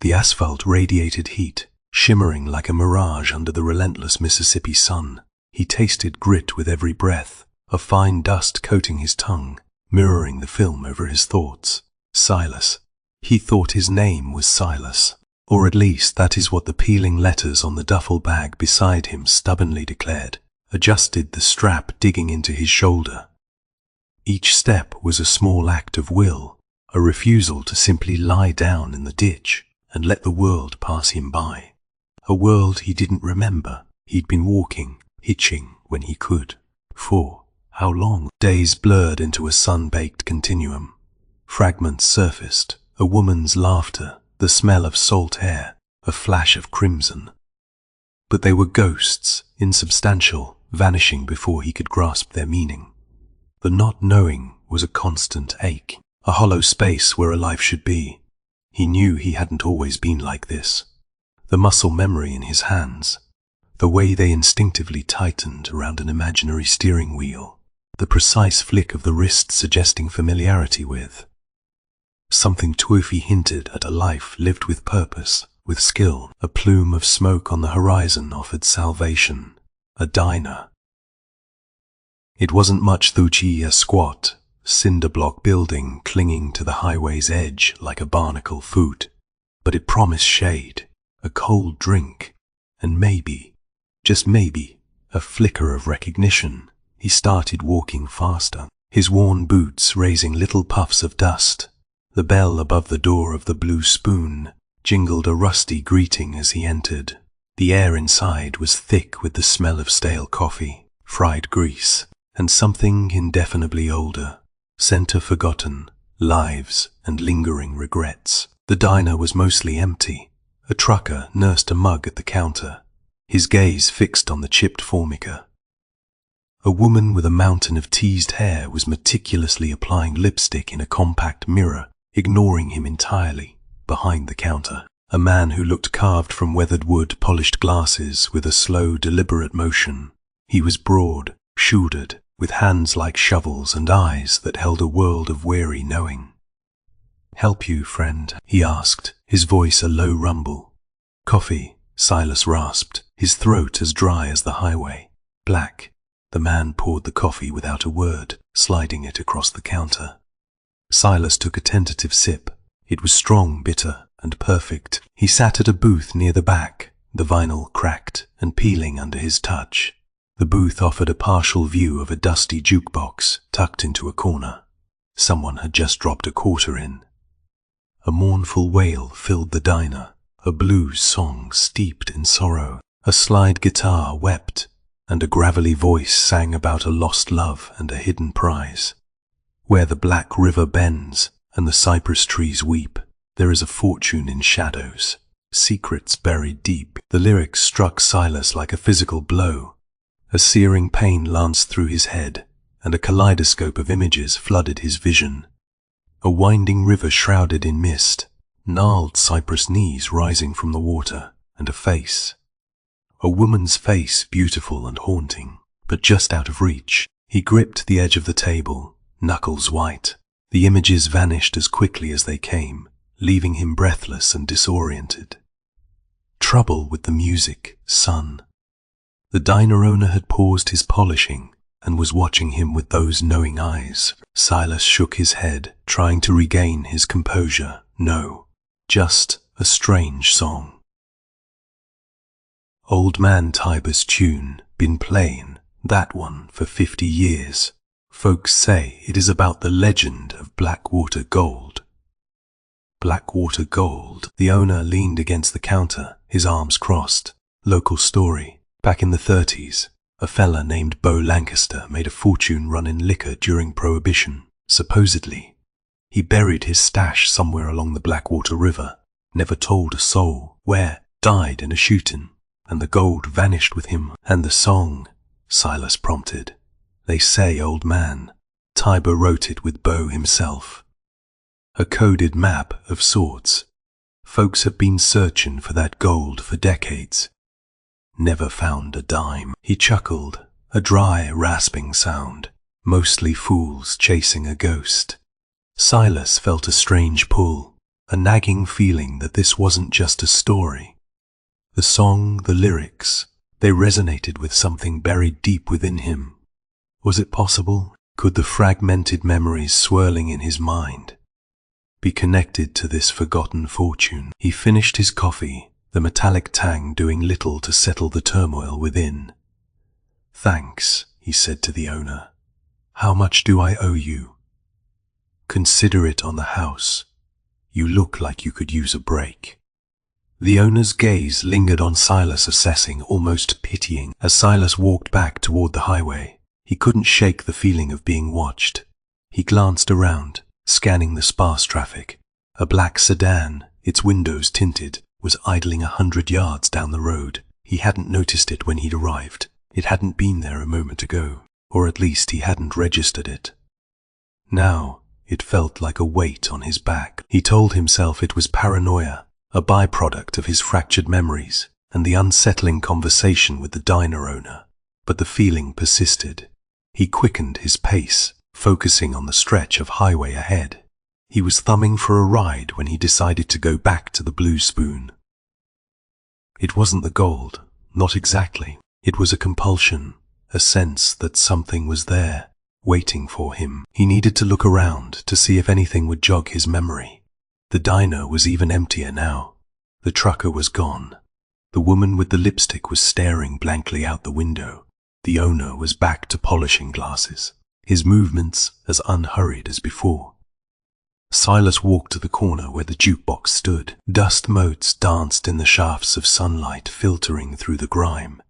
The asphalt radiated heat, shimmering like a mirage under the relentless Mississippi sun. He tasted grit with every breath, a fine dust coating his tongue, mirroring the film over his thoughts. Silas. He thought his name was Silas, or at least that is what the peeling letters on the duffel bag beside him stubbornly declared. Adjusted the strap digging into his shoulder. Each step was a small act of will, a refusal to simply lie down in the ditch and let the world pass him by. A world he didn't remember. He'd been walking, hitching when he could. For how long? Days blurred into a sun-baked continuum. Fragments surfaced, a woman's laughter, the smell of salt air, a flash of crimson. But they were ghosts, insubstantial, vanishing before he could grasp their meaning. The not knowing was a constant ache, a hollow space where a life should be. He knew he hadn't always been like this. The muscle memory in his hands, the way they instinctively tightened around an imaginary steering wheel, the precise flick of the wrist suggesting familiarity with. Something Twofi hinted at a life lived with purpose, with skill. A plume of smoke on the horizon offered salvation. A diner. It wasn't much Thuchi, a squat, cinder-block building clinging to the highway's edge like a barnacle foot, but it promised shade, a cold drink, and maybe, just maybe, a flicker of recognition. He started walking faster, his worn boots raising little puffs of dust. The bell above the door of the Blue Spoon jingled a rusty greeting as he entered. The air inside was thick with the smell of stale coffee, fried grease, and something indefinably older, scent of forgotten lives and lingering regrets. The diner was mostly empty. A trucker nursed a mug at the counter, his gaze fixed on the chipped formica. A woman with a mountain of teased hair was meticulously applying lipstick in a compact mirror, ignoring him entirely, behind the counter. A man who looked carved from weathered wood polished glasses with a slow, deliberate motion. He was broad, shouldered, with hands like shovels and eyes that held a world of weary knowing. "Help you, friend?" he asked, his voice a low rumble. "Coffee," Silas rasped, his throat as dry as the highway. "Black." The man poured the coffee without a word, sliding it across the counter. Silas took a tentative sip. It was strong, bitter, and perfect. He sat at a booth near the back, the vinyl cracked and peeling under his touch. The booth offered a partial view of a dusty jukebox tucked into a corner. Someone had just dropped a quarter in. A mournful wail filled the diner, a blues song steeped in sorrow. A slide guitar wept, and a gravelly voice sang about a lost love and a hidden prize. Where the black river bends and the cypress trees weep, there is a fortune in shadows, secrets buried deep. The lyrics struck Silas like a physical blow. A searing pain lanced through his head, and a kaleidoscope of images flooded his vision. A winding river shrouded in mist, gnarled cypress knees rising from the water, and a face. A woman's face, beautiful and haunting, but just out of reach. He gripped the edge of the table, knuckles white. The images vanished as quickly as they came, leaving him breathless and disoriented. Trouble with the music, son. The diner owner had paused his polishing and was watching him with those knowing eyes. Silas shook his head, trying to regain his composure. No, just a strange song. Old Man Tiber's tune, been playing that one for 50 years. Folks say it is about the legend of Blackwater gold. Blackwater gold. The owner leaned against the counter, his arms crossed. Local story. Back in the 30s, a fella named Bo Lancaster made a fortune running liquor during Prohibition. Supposedly, he buried his stash somewhere along the Blackwater River, never told a soul where, died in a shooting, and the gold vanished with him. And the song, Silas prompted. They say, old man, Tiber wrote it with Bo himself. A coded map of sorts. Folks have been searching for that gold for decades. Never found a dime. He chuckled, a dry, rasping sound. Mostly fools chasing a ghost. Silas felt a strange pull, a nagging feeling that this wasn't just a story. The song, the lyrics, they resonated with something buried deep within him. Was it possible? Could the fragmented memories swirling in his mind be connected to this forgotten fortune? He finished his coffee, the metallic tang doing little to settle the turmoil within. "Thanks," he said to the owner. "How much do I owe you?" "Consider it on the house. You look like you could use a break." The owner's gaze lingered on Silas, assessing, almost pitying. As Silas walked back toward the highway, he couldn't shake the feeling of being watched. He glanced around, scanning the sparse traffic. A black sedan, its windows tinted, was idling 100 yards down the road. He hadn't noticed it when he'd arrived. It hadn't been there a moment ago, or at least he hadn't registered it. Now, it felt like a weight on his back. He told himself it was paranoia, a byproduct of his fractured memories and the unsettling conversation with the diner owner. But the feeling persisted. He quickened his pace, focusing on the stretch of highway ahead. He was thumbing for a ride when he decided to go back to the Blue Spoon. It wasn't the gold, not exactly. It was a compulsion, a sense that something was there, waiting for him. He needed to look around to see if anything would jog his memory. The diner was even emptier now. The trucker was gone. The woman with the lipstick was staring blankly out the window. The owner was back to polishing glasses, his movements as unhurried as before. Silas walked to the corner where the jukebox stood. Dust motes danced in the shafts of sunlight filtering through the grime.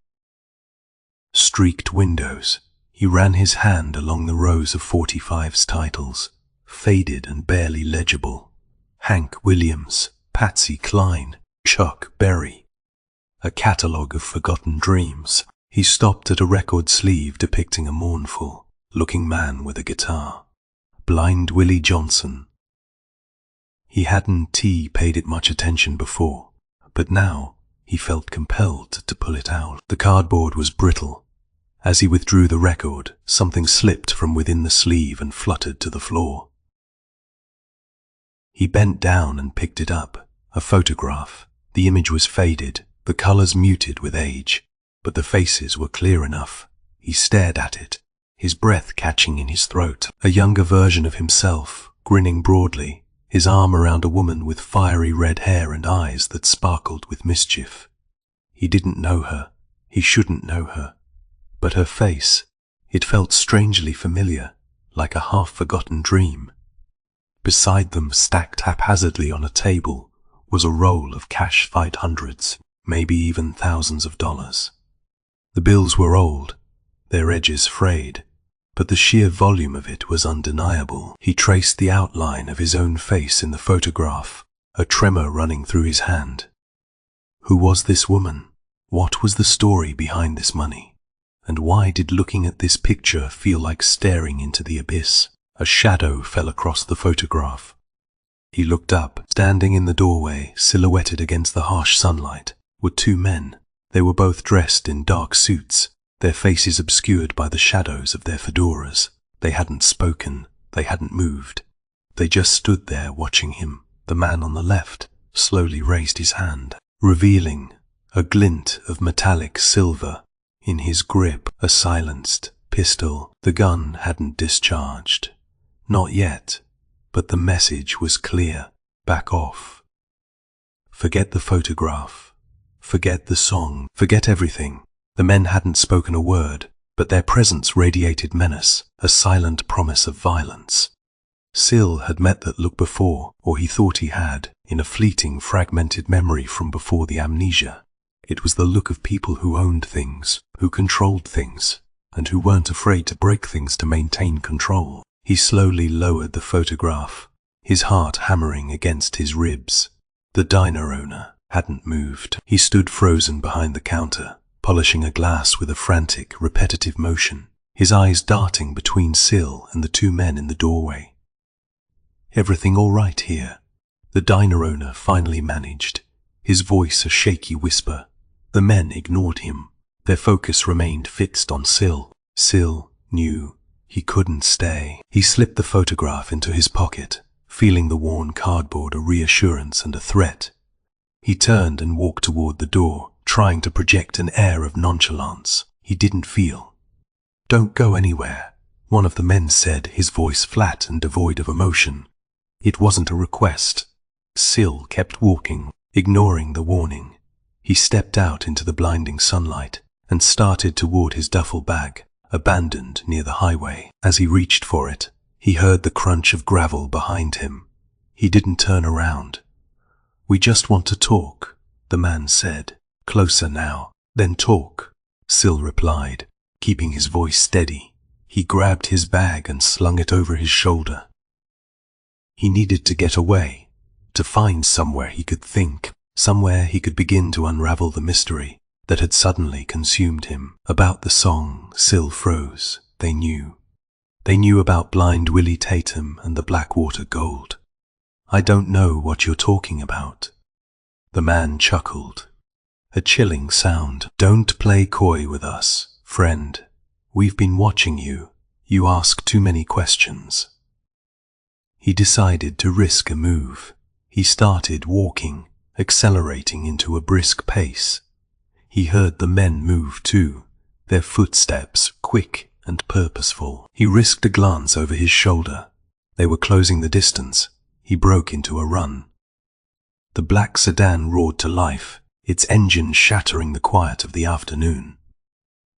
Streaked windows. He ran his hand along the rows of 45's titles, faded and barely legible. Hank Williams, Patsy Cline, Chuck Berry. A catalogue of forgotten dreams. He stopped at a record sleeve depicting a mournful-looking man with a guitar. Blind Willie Johnson. He hadn't paid it much attention before, but now he felt compelled to pull it out. The cardboard was brittle. As he withdrew the record, something slipped from within the sleeve and fluttered to the floor. He bent down and picked it up, a photograph. The image was faded, the colors muted with age, but the faces were clear enough. He stared at it, his breath catching in his throat. A younger version of himself, grinning broadly, his arm around a woman with fiery red hair and eyes that sparkled with mischief. He didn't know her. He shouldn't know her. But her face, it felt strangely familiar, like a half-forgotten dream. Beside them, stacked haphazardly on a table, was a roll of cash 500s, maybe even thousands of dollars. The bills were old, their edges frayed, but the sheer volume of it was undeniable. He traced the outline of his own face in the photograph, a tremor running through his hand. Who was this woman? What was the story behind this money? And why did looking at this picture feel like staring into the abyss? A shadow fell across the photograph. He looked up. Standing in the doorway, silhouetted against the harsh sunlight, were two men. They were both dressed in dark suits, their faces obscured by the shadows of their fedoras. They hadn't spoken. They hadn't moved. They just stood there watching him. The man on the left slowly raised his hand, revealing a glint of metallic silver in his grip, a silenced pistol. The gun hadn't discharged. Not yet, but the message was clear. Back off. Forget the photograph. Forget the song. Forget everything. The men hadn't spoken a word, but their presence radiated menace, a silent promise of violence. Sil had met that look before, or he thought he had, in a fleeting, fragmented memory from before the amnesia. It was the look of people who owned things, who controlled things, and who weren't afraid to break things to maintain control. He slowly lowered the photograph, his heart hammering against his ribs. The diner owner hadn't moved. He stood frozen behind the counter, polishing a glass with a frantic, repetitive motion, his eyes darting between Sil and the two men in the doorway. "Everything all right here?" the diner owner finally managed, his voice a shaky whisper. The men ignored him. Their focus remained fixed on Sil. Sil knew he couldn't stay. He slipped the photograph into his pocket, feeling the worn cardboard a reassurance and a threat. He turned and walked toward the door, trying to project an air of nonchalance he didn't feel. "Don't go anywhere," one of the men said, his voice flat and devoid of emotion. It wasn't a request. Sil kept walking, ignoring the warning. He stepped out into the blinding sunlight and started toward his duffel bag, abandoned near the highway. As he reached for it, he heard the crunch of gravel behind him. He didn't turn around. "We just want to talk," the man said. "Closer now, then talk," Sil replied, keeping his voice steady. He grabbed his bag and slung it over his shoulder. He needed to get away, to find somewhere he could think, somewhere he could begin to unravel the mystery that had suddenly consumed him. About the song, Sil froze. They knew. They knew about Blind Willie Tatum and the Blackwater Gold. "I don't know what you're talking about." The man chuckled. A chilling sound. "Don't play coy with us, friend. We've been watching you. You ask too many questions." He decided to risk a move. He started walking, accelerating into a brisk pace. He heard the men move too, their footsteps quick and purposeful. He risked a glance over his shoulder. They were closing the distance. He broke into a run. The black sedan roared to life, its engine shattering the quiet of the afternoon.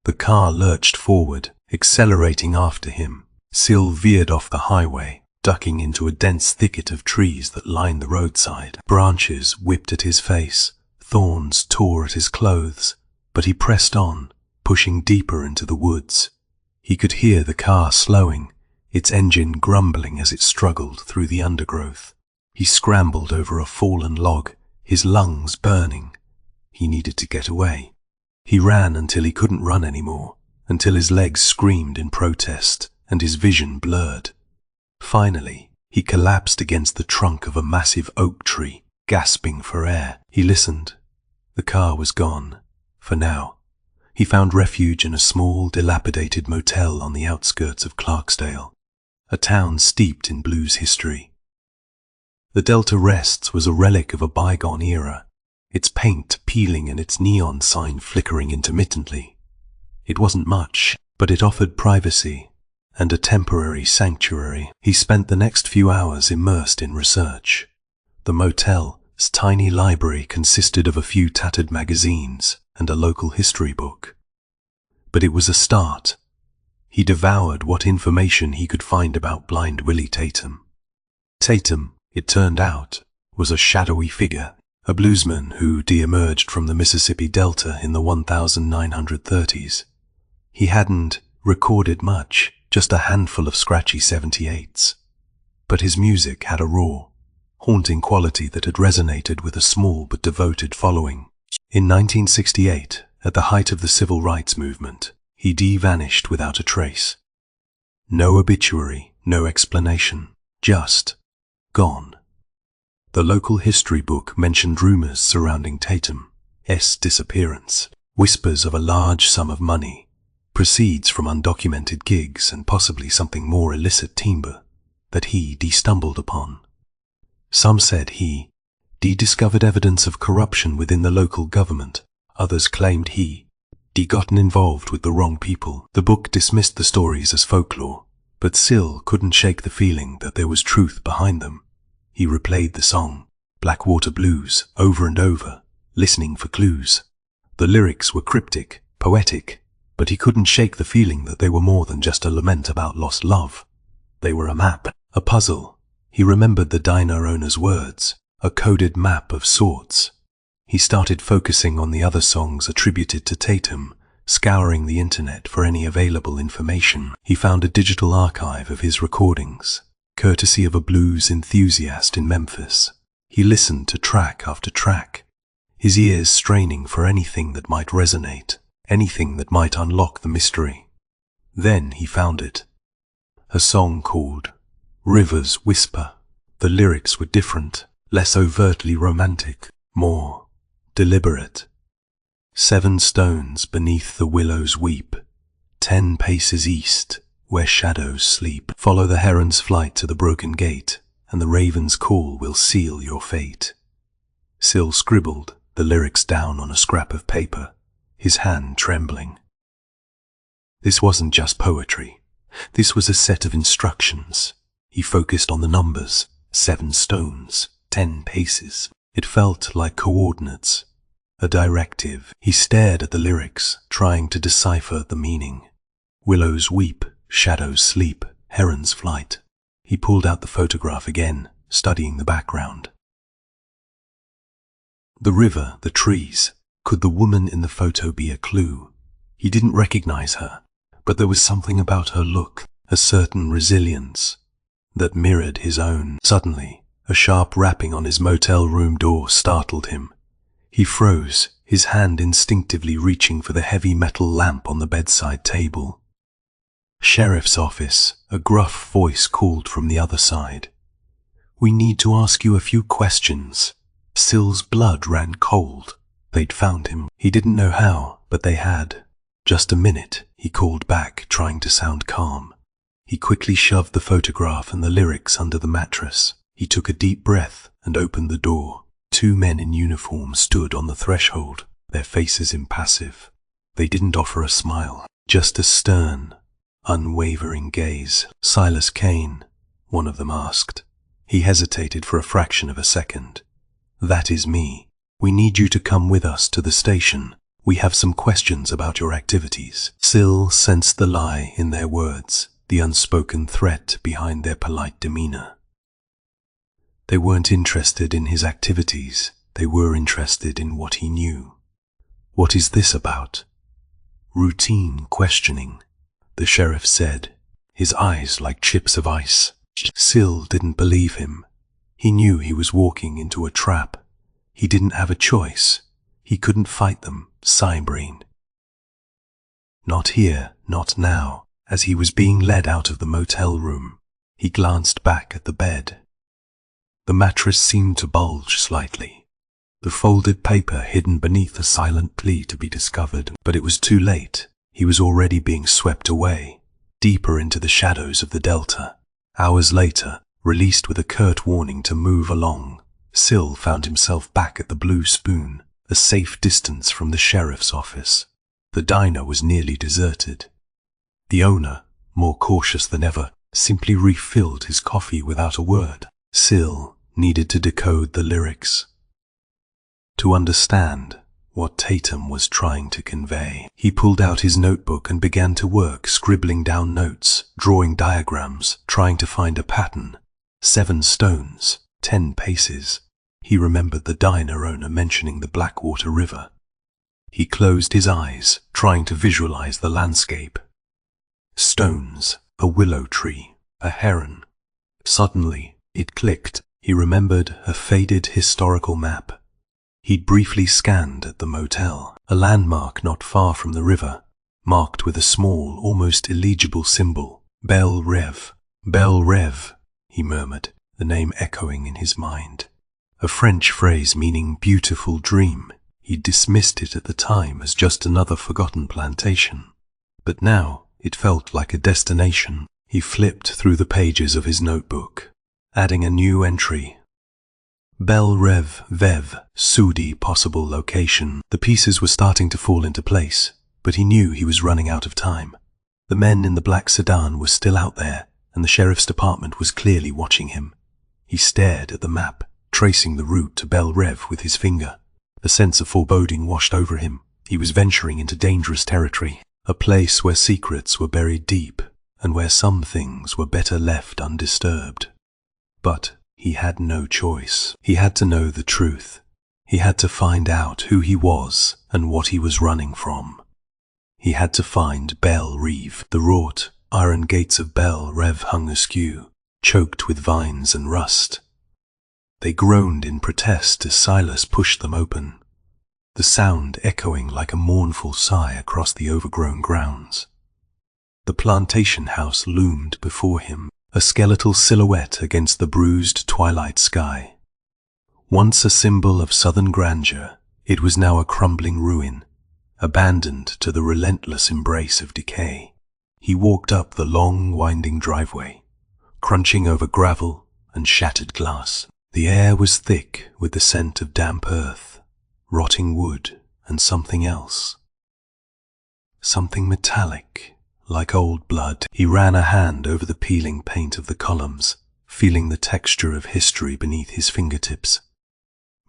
The car lurched forward, accelerating after him. Sil veered off the highway, ducking into a dense thicket of trees that lined the roadside. Branches whipped at his face, thorns tore at his clothes, but he pressed on, pushing deeper into the woods. He could hear the car slowing, its engine grumbling as it struggled through the undergrowth. He scrambled over a fallen log, his lungs burning. He needed to get away. He ran until he couldn't run anymore, until his legs screamed in protest and his vision blurred. Finally, he collapsed against the trunk of a massive oak tree, gasping for air. He listened. The car was gone, for now. He found refuge in a small, dilapidated motel on the outskirts of Clarksdale, a town steeped in blues history. The Delta Rests was a relic of a bygone era, its paint peeling and its neon sign flickering intermittently. It wasn't much, but it offered privacy and a temporary sanctuary. He spent the next few hours immersed in research. The motel's tiny library consisted of a few tattered magazines and a local history book. But it was a start. He devoured what information he could find about Blind Willie Tatum. Tatum, it turned out, was a shadowy figure, a bluesman who de-emerged from the Mississippi Delta in the 1930s. He hadn't recorded much, just a handful of scratchy 78s. But his music had a raw, haunting quality that had resonated with a small but devoted following. In 1968, at the height of the civil rights movement, he vanished without a trace. No obituary, no explanation, just gone. The local history book mentioned rumors surrounding Tatum's disappearance, whispers of a large sum of money, proceeds from undocumented gigs and possibly something more illicit timber that he stumbled upon. Some said he discovered evidence of corruption within the local government. Others claimed he gotten involved with the wrong people. The book dismissed the stories as folklore, but Sil couldn't shake the feeling that there was truth behind them. He replayed the song, Blackwater Blues, over and over, listening for clues. The lyrics were cryptic, poetic, but he couldn't shake the feeling that they were more than just a lament about lost love. They were a map, a puzzle. He remembered the diner owner's words, a coded map of sorts. He started focusing on the other songs attributed to Tatum, scouring the internet for any available information. He found a digital archive of his recordings, courtesy of a blues enthusiast in Memphis. He listened to track after track, his ears straining for anything that might resonate, anything that might unlock the mystery. Then he found it. A song called River's Whisper. The lyrics were different, less overtly romantic, more deliberate. 7 stones beneath the willows weep, 10 paces east, where shadows sleep. Follow the heron's flight to the broken gate, and the raven's call will seal your fate. Sil scribbled the lyrics down on a scrap of paper, his hand trembling. This wasn't just poetry. This was a set of instructions. He focused on the numbers, 7 stones, 10 paces. It felt like coordinates, a directive. He stared at the lyrics, trying to decipher the meaning. Willows weep, shadows sleep, herons flight. He pulled out the photograph again, studying the background. The river, the trees. Could the woman in the photo be a clue? He didn't recognize her, but there was something about her look, a certain resilience, that mirrored his own. Suddenly, a sharp rapping on his motel room door startled him. He froze, his hand instinctively reaching for the heavy metal lamp on the bedside table. "Sheriff's office," a gruff voice called from the other side. "We need to ask you a few questions." Sil's blood ran cold. They'd found him. He didn't know how, but they had. "Just a minute," he called back, trying to sound calm. He quickly shoved the photograph and the lyrics under the mattress. He took a deep breath and opened the door. 2 men in uniform stood on the threshold, their faces impassive. They didn't offer a smile, just a stern, unwavering gaze. "Silas Kane," one of them asked. He hesitated for a fraction of a second. "That is me. We need you to come with us to the station. We have some questions about your activities." Sil sensed the lie in their words, the unspoken threat behind their polite demeanor. They weren't interested in his activities. They were interested in what he knew. "What is this about?" "Routine questioning," the sheriff said, his eyes like chips of ice. Sil didn't believe him. He knew he was walking into a trap. He didn't have a choice. He couldn't fight them, Cybrain. Not here, not now. As he was being led out of the motel room, he glanced back at the bed. The mattress seemed to bulge slightly. The folded paper hidden beneath a silent plea to be discovered, but it was too late. He was already being swept away, deeper into the shadows of the delta. Hours later, released with a curt warning to move along, Sil found himself back at the Blue Spoon, a safe distance from the sheriff's office. The diner was nearly deserted. The owner, more cautious than ever, simply refilled his coffee without a word. Sil needed to decode the lyrics, to understand what Tatum was trying to convey. He pulled out his notebook and began to work, scribbling down notes, drawing diagrams, trying to find a pattern. 7 stones, 10 paces. He remembered the diner owner mentioning the Blackwater River. He closed his eyes, trying to visualize the landscape. Stones, a willow tree, a heron. Suddenly, it clicked. He remembered a faded historical map. He'd briefly scanned at the motel, a landmark not far from the river, marked with a small, almost illegible symbol. Belle Reve. Belle Reve, he murmured, the name echoing in his mind. A French phrase meaning beautiful dream. He'd dismissed it at the time as just another forgotten plantation. But now, it felt like a destination. He flipped through the pages of his notebook, adding a new entry. Belle Reve, Vev, Sudi, possible location. The pieces were starting to fall into place, but he knew he was running out of time. The men in the black sedan were still out there, and the sheriff's department was clearly watching him. He stared at the map, tracing the route to Belle Reve with his finger. A sense of foreboding washed over him. He was venturing into dangerous territory, a place where secrets were buried deep, and where some things were better left undisturbed. But he had no choice. He had to know the truth. He had to find out who he was and what he was running from. He had to find Belle Reve. The wrought iron gates of Belle Reve hung askew, choked with vines and rust. They groaned in protest as Silas pushed them open, the sound echoing like a mournful sigh across the overgrown grounds. The plantation house loomed before him, a skeletal silhouette against the bruised twilight sky. Once a symbol of southern grandeur, it was now a crumbling ruin, abandoned to the relentless embrace of decay. He walked up the long, winding driveway, crunching over gravel and shattered glass. The air was thick with the scent of damp earth, rotting wood, and something else. Something metallic, like old blood. He ran a hand over the peeling paint of the columns, feeling the texture of history beneath his fingertips.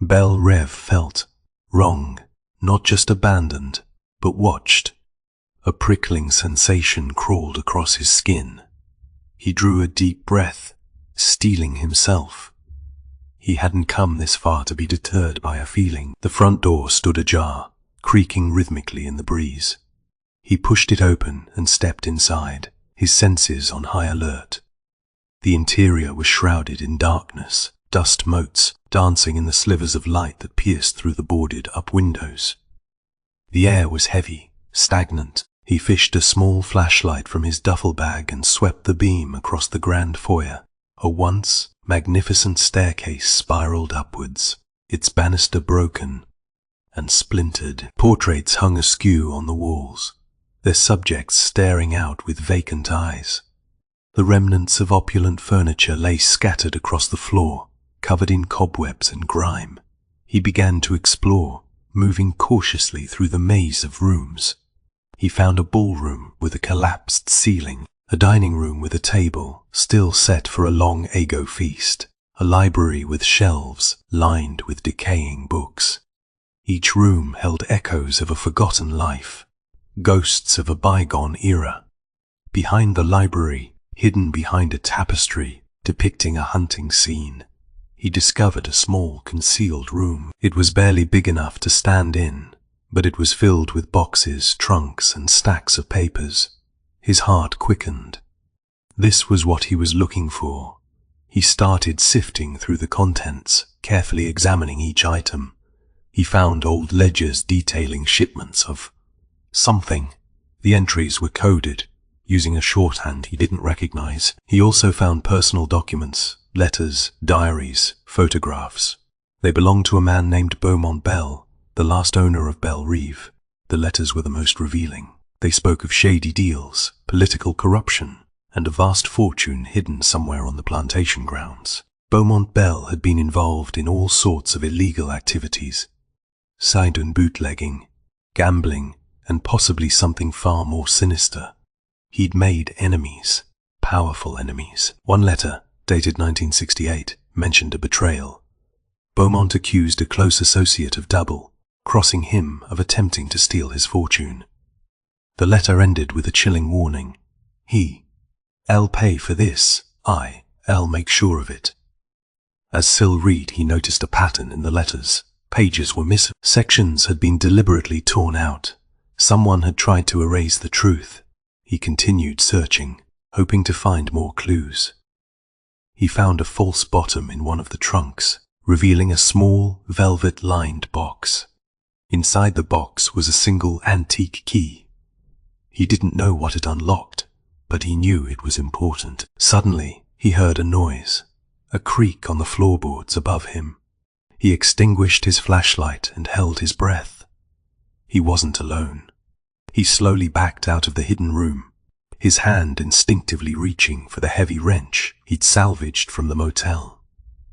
Belle Reve felt wrong, not just abandoned, but watched. A prickling sensation crawled across his skin. He drew a deep breath, steeling himself. He hadn't come this far to be deterred by a feeling. The front door stood ajar, creaking rhythmically in the breeze. He pushed it open and stepped inside, his senses on high alert. The interior was shrouded in darkness, dust motes dancing in the slivers of light that pierced through the boarded-up windows. The air was heavy, stagnant. He fished a small flashlight from his duffel bag and swept the beam across the grand foyer. A once magnificent staircase spiraled upwards, its banister broken and splintered. Portraits hung askew on the walls, their subjects staring out with vacant eyes. The remnants of opulent furniture lay scattered across the floor, covered in cobwebs and grime. He began to explore, moving cautiously through the maze of rooms. He found a ballroom with a collapsed ceiling, a dining room with a table, still set for a long Ago feast, a library with shelves lined with decaying books. Each room held echoes of a forgotten life, ghosts of a bygone era. Behind the library, hidden behind a tapestry depicting a hunting scene, he discovered a small concealed room. It was barely big enough to stand in, but it was filled with boxes, trunks, and stacks of papers. His heart quickened. This was what he was looking for. He started sifting through the contents, carefully examining each item. He found old ledgers detailing shipments of something. The entries were coded, using a shorthand he didn't recognize. He also found personal documents, letters, diaries, photographs. They belonged to a man named Beaumont Bell, the last owner of Belle Reve. The letters were the most revealing. They spoke of shady deals, political corruption, and a vast fortune hidden somewhere on the plantation grounds. Beaumont Bell had been involved in all sorts of illegal activities: side-and bootlegging, gambling, and possibly something far more sinister. He'd made enemies, powerful enemies. One letter, dated 1968, mentioned a betrayal. Beaumont accused a close associate of double-crossing him of attempting to steal his fortune. The letter ended with a chilling warning. I'll pay for this. I'll make sure of it. As Sil read, he noticed a pattern in the letters. Pages were missing. Sections had been deliberately torn out. Someone had tried to erase the truth. He continued searching, hoping to find more clues. He found a false bottom in one of the trunks, revealing a small, velvet-lined box. Inside the box was a single antique key. He didn't know what it unlocked, but he knew it was important. Suddenly, he heard a noise, a creak on the floorboards above him. He extinguished his flashlight and held his breath. He wasn't alone. He slowly backed out of the hidden room, his hand instinctively reaching for the heavy wrench he'd salvaged from the motel.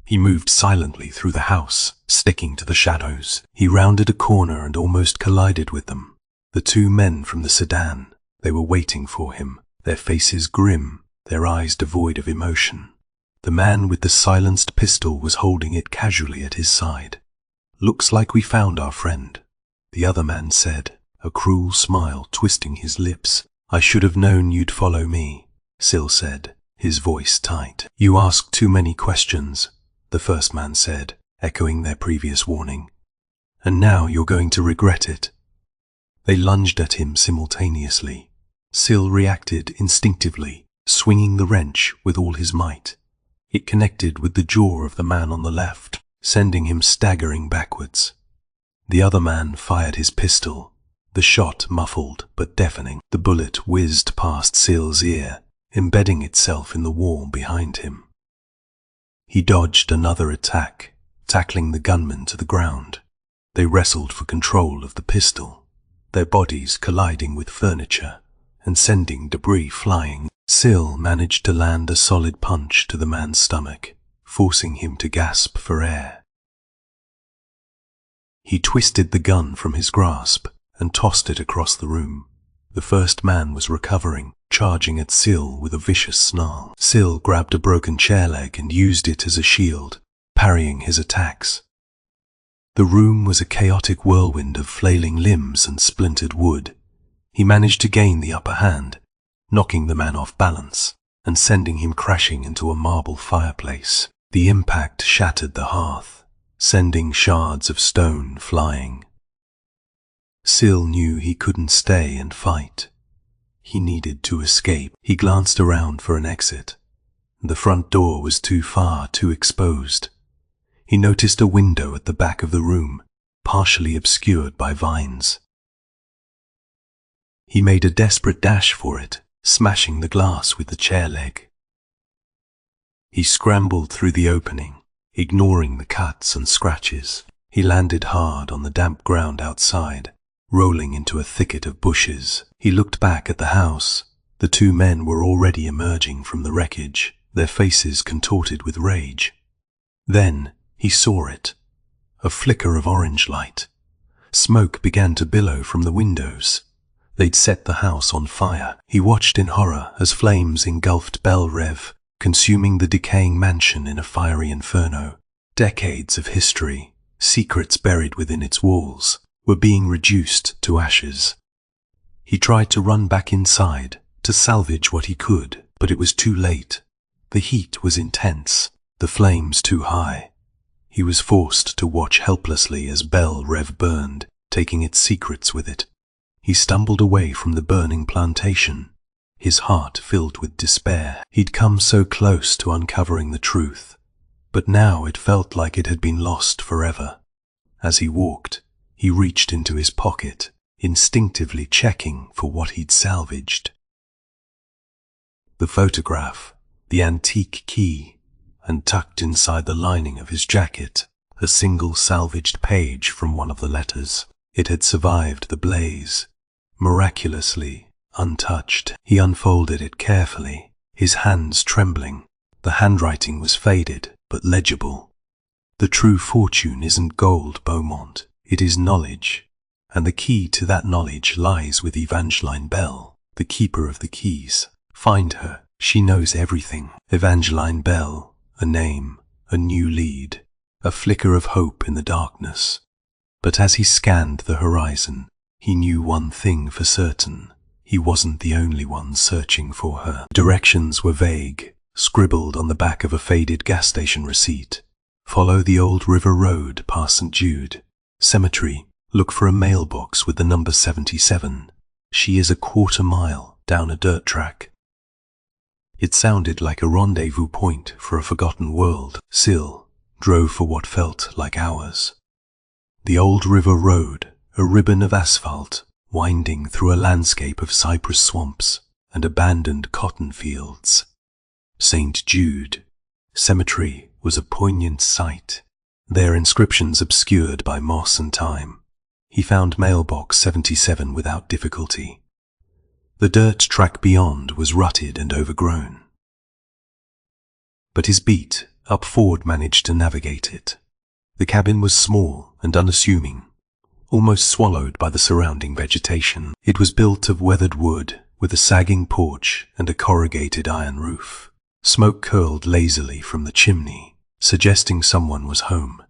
He moved silently through the house, sticking to the shadows. He rounded a corner and almost collided with them. The two men from the sedan. They were waiting for him, their faces grim, their eyes devoid of emotion. The man with the silenced pistol was holding it casually at his side. "Looks like we found our friend," the other man said, a cruel smile twisting his lips. "I should have known you'd follow me," Sil said, his voice tight. "You ask too many questions," the first man said, echoing their previous warning. "And now you're going to regret it." They lunged at him simultaneously. Sil reacted instinctively, swinging the wrench with all his might. It connected with the jaw of the man on the left, sending him staggering backwards. The other man fired his pistol, the shot muffled but deafening. The bullet whizzed past Sil's ear, embedding itself in the wall behind him. He dodged another attack, tackling the gunman to the ground. They wrestled for control of the pistol, their bodies colliding with furniture and sending debris flying. Sil managed to land a solid punch to the man's stomach, forcing him to gasp for air. He twisted the gun from his grasp and tossed it across the room. The first man was recovering, charging at Sil with a vicious snarl. Sil grabbed a broken chair leg and used it as a shield, parrying his attacks. The room was a chaotic whirlwind of flailing limbs and splintered wood. He managed to gain the upper hand, knocking the man off balance and sending him crashing into a marble fireplace. The impact shattered the hearth, sending shards of stone flying. Sil knew he couldn't stay and fight. He needed to escape. He glanced around for an exit. The front door was too exposed. He noticed a window at the back of the room, partially obscured by vines. He made a desperate dash for it, smashing the glass with the chair leg. He scrambled through the opening, ignoring the cuts and scratches. He landed hard on the damp ground outside, rolling into a thicket of bushes. He looked back at the house. The two men were already emerging from the wreckage, their faces contorted with rage. Then he saw it, a flicker of orange light. Smoke began to billow from the windows. They'd set the house on fire. He watched in horror as flames engulfed Belle Reve, consuming the decaying mansion in a fiery inferno. Decades of history, secrets buried within its walls, were being reduced to ashes. He tried to run back inside, to salvage what he could, but it was too late. The heat was intense, the flames too high. He was forced to watch helplessly as Belle Reve burned, taking its secrets with it. He stumbled away from the burning plantation, his heart filled with despair. He'd come so close to uncovering the truth, but now it felt like it had been lost forever. As he walked, he reached into his pocket, instinctively checking for what he'd salvaged. The photograph, the antique key, and tucked inside the lining of his jacket, a single salvaged page from one of the letters. It had survived the blaze, miraculously untouched. He unfolded it carefully, his hands trembling. The handwriting was faded, but legible. The true fortune isn't gold, Beaumont. It is knowledge, and the key to that knowledge lies with Evangeline Belle, the keeper of the keys. Find her. She knows everything. Evangeline Belle, a name, a new lead, a flicker of hope in the darkness. But as he scanned the horizon, he knew one thing for certain. He wasn't the only one searching for her. Directions were vague, scribbled on the back of a faded gas station receipt. Follow the old river road past St. Jude. Cemetery. Look for a mailbox with the number 77. She is a quarter mile down a dirt track. It sounded like a rendezvous point for a forgotten world. Sil drove for what felt like hours. The old river road, a ribbon of asphalt, winding through a landscape of cypress swamps and abandoned cotton fields. St. Jude Cemetery was a poignant sight, their inscriptions obscured by moss and time. He found mailbox 77 without difficulty. The dirt track beyond was rutted and overgrown. But his beat up Ford managed to navigate it. The cabin was small and unassuming, almost swallowed by the surrounding vegetation. It was built of weathered wood, with a sagging porch and a corrugated iron roof. Smoke curled lazily from the chimney, suggesting someone was home.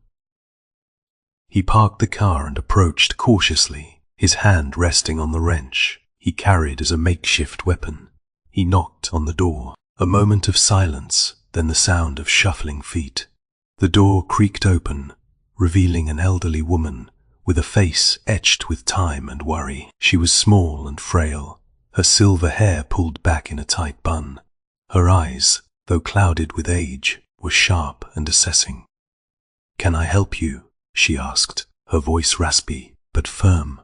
He parked the car and approached cautiously, his hand resting on the wrench he carried as a makeshift weapon. He knocked on the door. A moment of silence, then the sound of shuffling feet. The door creaked open, revealing an elderly woman with a face etched with time and worry. She was small and frail, her silver hair pulled back in a tight bun. Her eyes, though clouded with age, were sharp and assessing. "Can I help you?" she asked, her voice raspy but firm.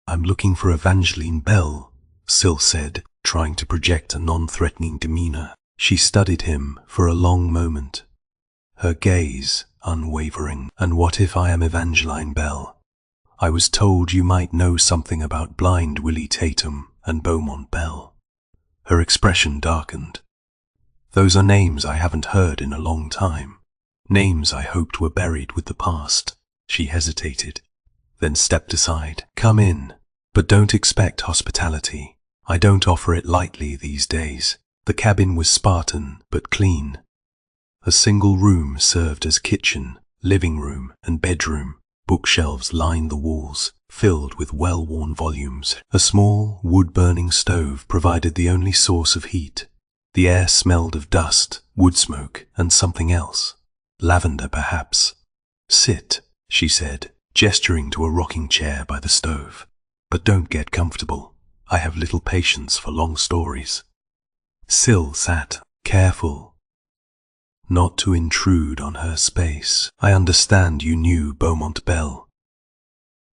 "I'm looking for Evangeline Belle," Sil said, trying to project a non-threatening demeanor. She studied him for a long moment, her gaze unwavering. "And what if I am Evangeline Belle? I was told you might know something about blind Willie Tatum and Beaumont Bell." Her expression darkened. Those are names I haven't heard in a long time. Names I hoped were buried with the past. She hesitated, then stepped aside. Come in, but don't expect hospitality. I don't offer it lightly these days. The cabin was Spartan, but clean. A single room served as kitchen, living room, and bedroom. Bookshelves lined the walls, filled with well-worn volumes. A small, wood-burning stove provided the only source of heat. The air smelled of dust, wood smoke, and something else. Lavender, perhaps. Sit, she said, gesturing to a rocking chair by the stove. But don't get comfortable. I have little patience for long stories. Syl sat, careful, not to intrude on her space. I understand you knew Beaumont Belle.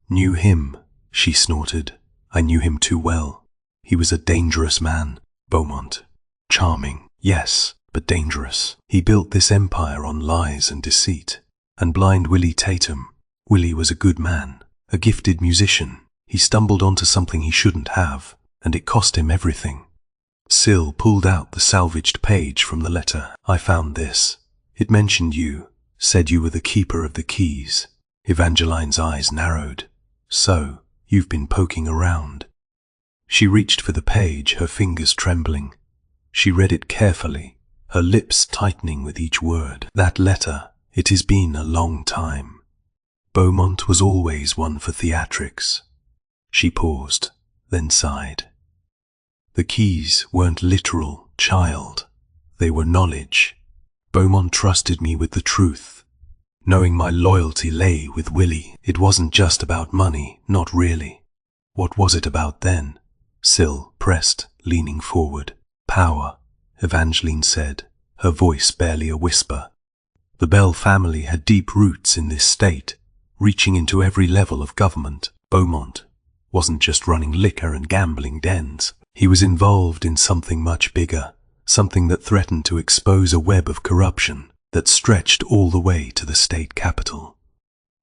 Knew him, she snorted. I knew him too well. He was a dangerous man, Beaumont. Charming, yes, but dangerous. He built this empire on lies and deceit. And blind Willie Tatum. Willie was a good man, a gifted musician. He stumbled onto something he shouldn't have, and it cost him everything. Syl pulled out the salvaged page from the letter. I found this. It mentioned you, said you were the keeper of the keys. Evangeline's eyes narrowed. So, you've been poking around. She reached for the page, her fingers trembling. She read it carefully, her lips tightening with each word. That letter, it has been a long time. Beaumont was always one for theatrics. She paused, then sighed. The keys weren't literal, child. They were knowledge. Beaumont trusted me with the truth. Knowing my loyalty lay with Willie. It wasn't just about money, not really. What was it about then? Syl pressed, leaning forward. Power, Evangeline said, her voice barely a whisper. The Belle family had deep roots in this state, reaching into every level of government. Beaumont wasn't just running liquor and gambling dens. He was involved in something much bigger, something that threatened to expose a web of corruption that stretched all the way to the state capital.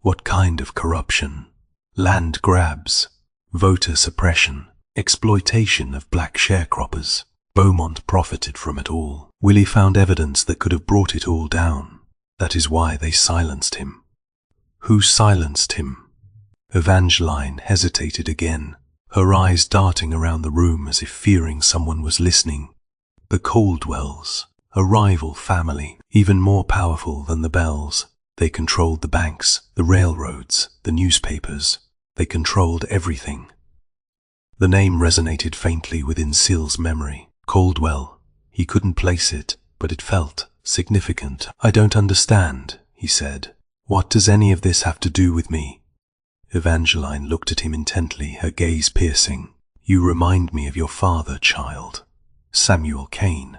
What kind of corruption? Land grabs, voter suppression, exploitation of black sharecroppers. Beaumont profited from it all. Willie found evidence that could have brought it all down. That is why they silenced him. Who silenced him? Evangeline hesitated again, her eyes darting around the room as if fearing someone was listening. The Caldwells, a rival family, even more powerful than the Belles. They controlled the banks, the railroads, the newspapers. They controlled everything. The name resonated faintly within Syl's memory. Caldwell. He couldn't place it, but it felt significant. I don't understand, he said. What does any of this have to do with me? Evangeline looked at him intently, her gaze piercing. You remind me of your father, child. Samuel Kane.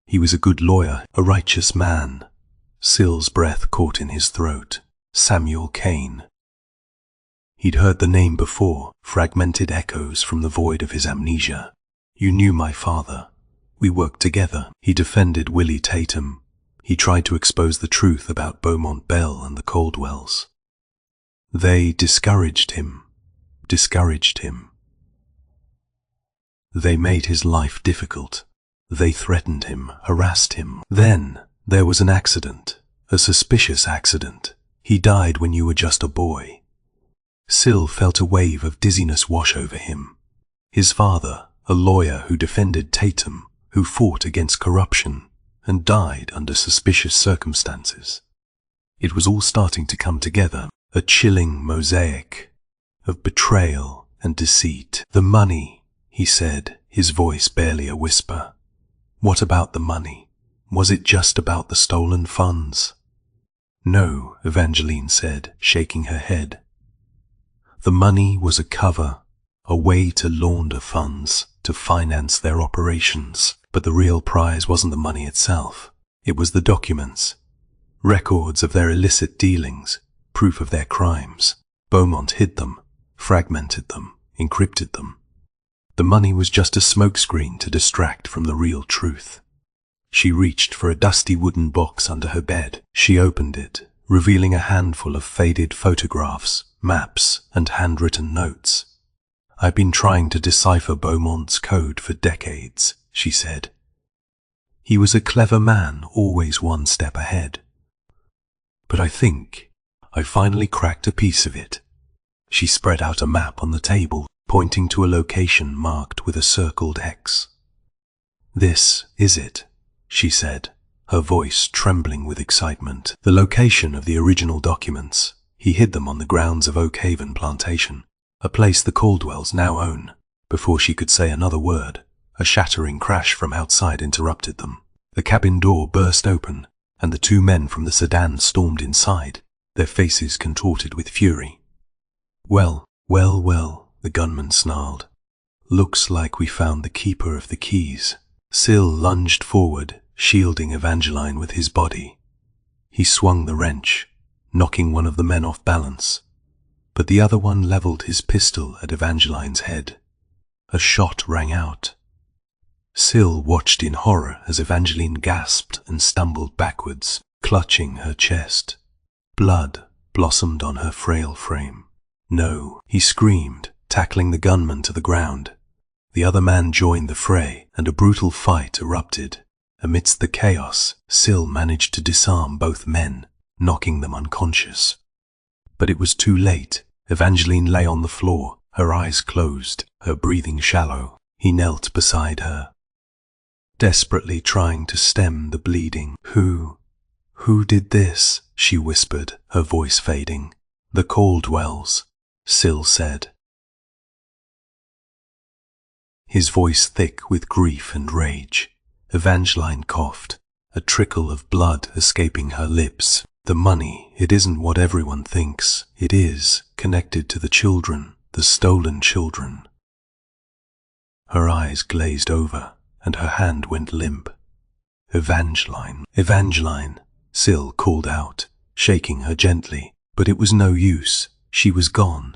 He was a good lawyer, a righteous man. Syl's breath caught in his throat. Samuel Kane. He'd heard the name before, fragmented echoes from the void of his amnesia. You knew my father. We worked together. He defended Willie Tatum. He tried to expose the truth about Beaumont Belle and the Caldwells. They discouraged him. They made his life difficult. They threatened him, harassed him. Then there was an accident, a suspicious accident. He died when you were just a boy. Syl felt a wave of dizziness wash over him. His father, a lawyer who defended Tatum, who fought against corruption, and died under suspicious circumstances. It was all starting to come together, a chilling mosaic of betrayal and deceit. The money, he said, his voice barely a whisper. What about the money? Was it just about the stolen funds? No, Evangeline said, shaking her head. The money was a cover, a way to launder funds, to finance their operations. But the real prize wasn't the money itself. It was the documents. Records of their illicit dealings, proof of their crimes. Beaumont hid them, fragmented them, encrypted them. The money was just a smokescreen to distract from the real truth. She reached for a dusty wooden box under her bed. She opened it, revealing a handful of faded photographs, maps, and handwritten notes. I've been trying to decipher Beaumont's code for decades, she said. He was a clever man, always one step ahead. But I think I finally cracked a piece of it. She spread out a map on the table, pointing to a location marked with a circled X. "This is it," she said, her voice trembling with excitement. The location of the original documents. He hid them on the grounds of Oak Haven Plantation, a place the Caldwells now own. Before she could say another word, a shattering crash from outside interrupted them. The cabin door burst open, and the two men from the sedan stormed inside, their faces contorted with fury. Well, the gunman snarled. "Looks like we found the keeper of the keys." Sil lunged forward, shielding Evangeline with his body. He swung the wrench, knocking one of the men off balance, but the other one leveled his pistol at Evangeline's head. A shot rang out. Sil watched in horror as Evangeline gasped and stumbled backwards, clutching her chest. Blood blossomed on her frail frame. "No," he screamed, tackling the gunman to the ground. The other man joined the fray, and a brutal fight erupted. Amidst the chaos, Sil managed to disarm both men, knocking them unconscious. But it was too late. Evangeline lay on the floor, her eyes closed, her breathing shallow. He knelt beside her, desperately trying to stem the bleeding. Who did this?" she whispered, her voice fading. "The Caldwells," Sil said, his voice thick with grief and rage. Evangeline coughed, a trickle of blood escaping her lips. "The money, it isn't what everyone thinks. It is connected to the children, the stolen children." Her eyes glazed over, and her hand went limp. Evangeline, Sil called out, shaking her gently, but it was no use. She was gone.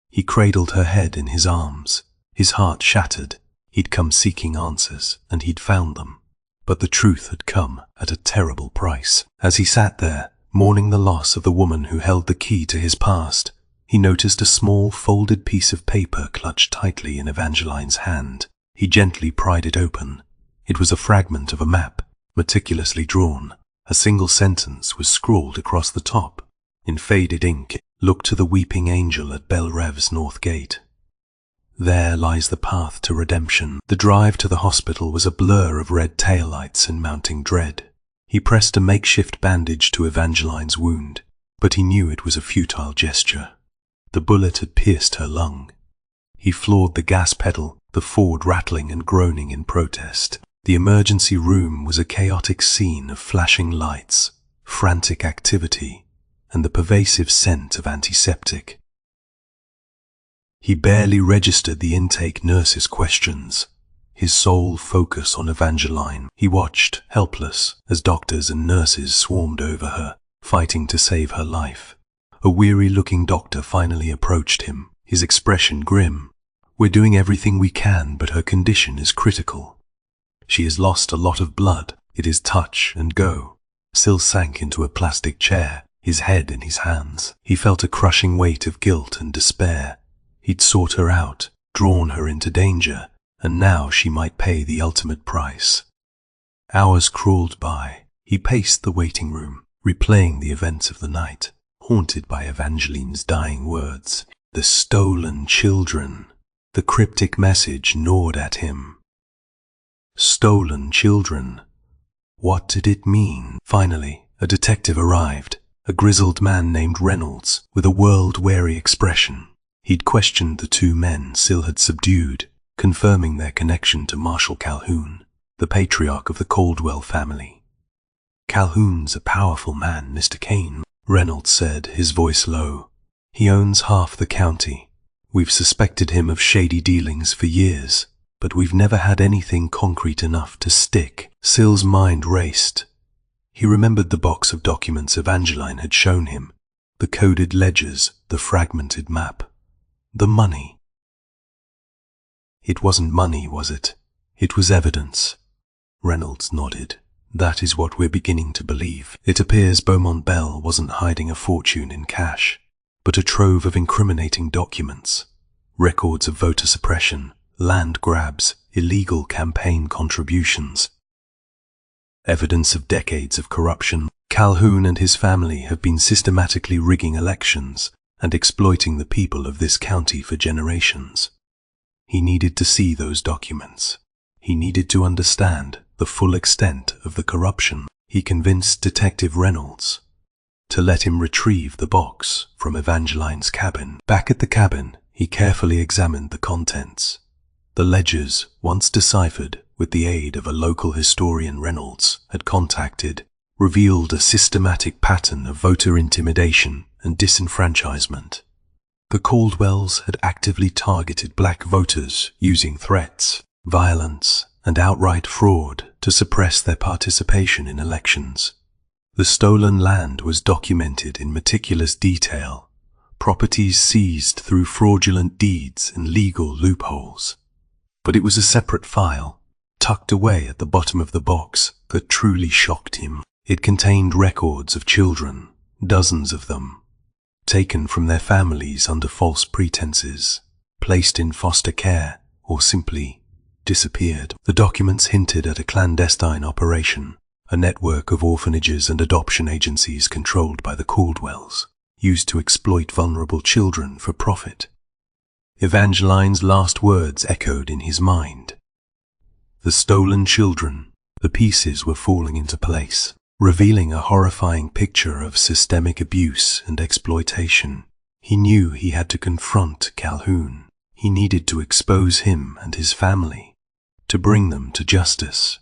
He cradled her head in his arms, his heart shattered. He'd come seeking answers, and he'd found them. But the truth had come at a terrible price. As he sat there, mourning the loss of the woman who held the key to his past, he noticed a small folded piece of paper clutched tightly in Evangeline's hand. He gently pried it open. It was a fragment of a map, meticulously drawn. A single sentence was scrawled across the top. In faded ink, "Look to the weeping angel at Belle Reve's north gate. There lies the path to redemption." The drive to the hospital was a blur of red taillights and mounting dread. He pressed a makeshift bandage to Evangeline's wound, but he knew it was a futile gesture. The bullet had pierced her lung. He floored the gas pedal, the Ford rattling and groaning in protest. The emergency room was a chaotic scene of flashing lights, frantic activity, and the pervasive scent of antiseptic. He barely registered the intake nurse's questions, his sole focus on Evangeline. He watched, helpless, as doctors and nurses swarmed over her, fighting to save her life. A weary-looking doctor finally approached him, his expression grim. "We're doing everything we can, but her condition is critical. She has lost a lot of blood. It is touch and go." Sil sank into a plastic chair, his head in his hands. He felt a crushing weight of guilt and despair. He'd sought her out, drawn her into danger, and now she might pay the ultimate price. Hours crawled by. He paced the waiting room, replaying the events of the night, haunted by Evangeline's dying words. The stolen children. The cryptic message gnawed at him. Stolen children. What did it mean? Finally, a detective arrived, a grizzled man named Reynolds, with a world-weary expression. He'd questioned the two men Sil had subdued, confirming their connection to Marshal Calhoun, the patriarch of the Caldwell family. "Calhoun's a powerful man, Mr. Kane," Reynolds said, his voice low. "He owns half the county. We've suspected him of shady dealings for years, but we've never had anything concrete enough to stick." Sil's mind raced. He remembered the box of documents Evangeline had shown him, the coded ledgers, the fragmented map. The money. It wasn't money, was it? It was evidence. Reynolds nodded. "That is what we're beginning to believe. It appears Beaumont Bell wasn't hiding a fortune in cash, but a trove of incriminating documents, records of voter suppression, land grabs, illegal campaign contributions." evidence of decades of corruption. Calhoun and his family have been systematically rigging elections and exploiting the people of this county for generations. He needed to see those documents. He needed to understand the full extent of the corruption. He convinced Detective Reynolds to let him retrieve the box from Evangeline's cabin. Back at the cabin, he carefully examined the contents. The ledgers, once deciphered with the aid of a local historian Reynolds had contacted, revealed a systematic pattern of voter intimidation and disenfranchisement. The Caldwells had actively targeted black voters using threats, violence, and outright fraud to suppress their participation in elections. The stolen land was documented in meticulous detail, properties seized through fraudulent deeds and legal loopholes. But it was a separate file, tucked away at the bottom of the box, that truly shocked him. It contained records of children, dozens of them, taken from their families under false pretenses, placed in foster care, or simply disappeared. The documents hinted at a clandestine operation, a network of orphanages and adoption agencies controlled by the Caldwells, used to exploit vulnerable children for profit. Evangeline's last words echoed in his mind. The stolen children. The pieces were falling into place, revealing a horrifying picture of systemic abuse and exploitation. He knew he had to confront Calhoun. He needed to expose him and his family, to bring them to justice.